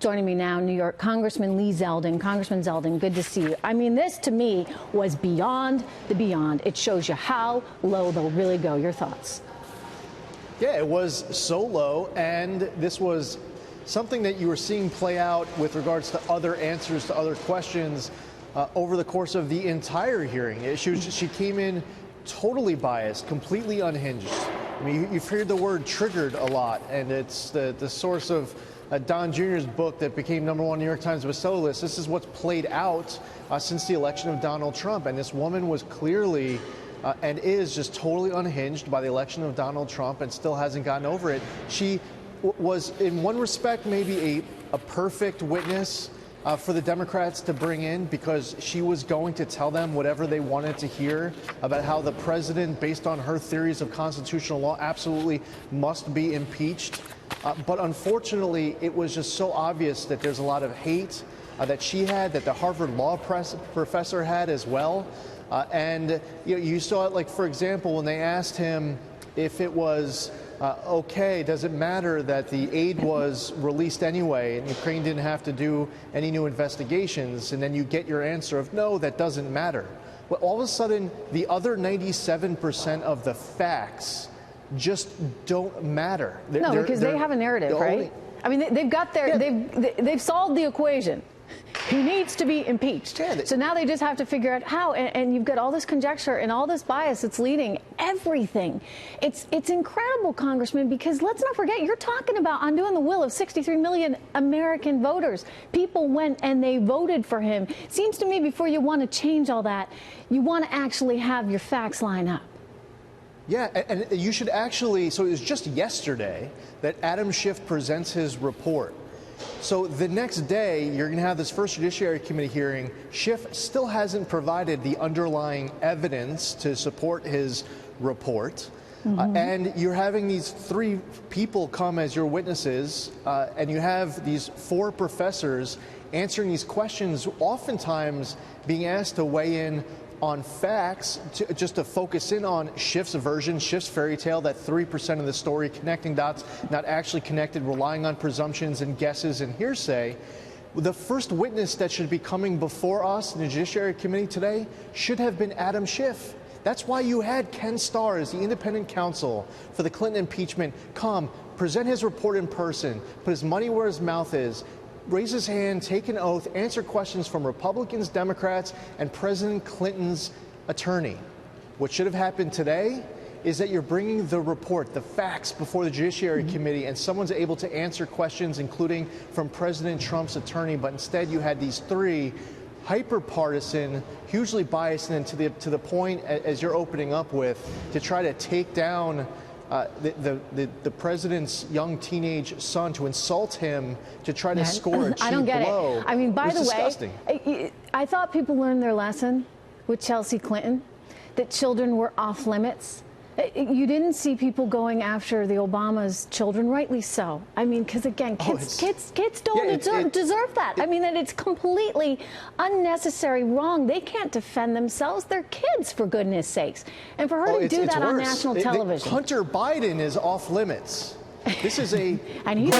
Joining me now, New York Congressman Lee Zeldin. Congressman Zeldin, good to see you. I mean, this to me was beyond the beyond. It shows you how low they'll really go. Your thoughts? Yeah, it was so low, and this was something that you were seeing play out with regards to other answers to other questions over the course of the entire hearing. She came in totally biased, completely unhinged. I mean, you've heard the word triggered a lot, and it's the source of Don Jr.'s book that became #1 New York Times bestseller list. This is what's played out since the election of Donald Trump, and this woman was clearly and is just totally unhinged by the election of Donald Trump and still hasn't gotten over it. She was, in one respect, maybe a perfect witness for the Democrats to bring in, because she was going to tell them whatever they wanted to hear about how the president, based on her theories of constitutional law, absolutely must be impeached. But unfortunately, it was just so obvious that there's a lot of hate that she had, that the Harvard law professor had as well. And you saw it, like, for example, when they asked him if it was okay, does it matter that the aid was released anyway and Ukraine didn't have to do any new investigations? And then you get your answer of no, that doesn't matter. Well, all of a sudden, the other 97% of the facts just don't matter. Because they have a narrative, right? I mean, they've got their, they've solved the equation. He needs to be impeached. So now they just have to figure out how. And you've got all this conjecture and all this bias that's leading everything. It's incredible, Congressman, because let's not forget, you're talking about undoing the will of 63 million American voters. People went and they voted for him. Seems to me, before you want to change all that, you want to actually have your facts line up. Yeah, and you should actually, so it was just yesterday that Adam Schiff presents his report. So the next day, you're going to have this first Judiciary Committee hearing. Schiff still hasn't provided the underlying evidence to support his report. And you're having these 3 people come as your witnesses, and you have these 4 professors answering these questions, oftentimes being asked to weigh in on facts, just to focus in on Schiff's version, Schiff's fairy tale, that 3% of the story, connecting dots, not actually connected, relying on presumptions and guesses and hearsay. The first witness that should be coming before us in the Judiciary Committee today should have been Adam Schiff. That's why you had Ken Starr as the independent counsel for the Clinton impeachment come, present his report in person, put his money where his mouth is, raise his hand, take an oath, answer questions from Republicans, Democrats, and President Clinton's attorney. What should have happened today is that you're bringing the report, the facts, before the Judiciary Committee, and someone's able to answer questions, including from President Trump's attorney. But instead, you had these 3 hyper-partisan, hugely biased, and to the point, as you're opening up with, to try to take down the president's young teenage son, to insult him, to try to score a cheap blow. I don't get it. I mean, by the way, I thought people learned their lesson with Chelsea Clinton, that children were off limits. You didn't see people going after the Obama's children, rightly so. I mean, because again, kids don't deserve that. I mean, that it's completely unnecessary, wrong. They can't defend themselves. They're kids, for goodness sakes. And for her to do that on national television. Hunter Biden is off limits. This is a... and he's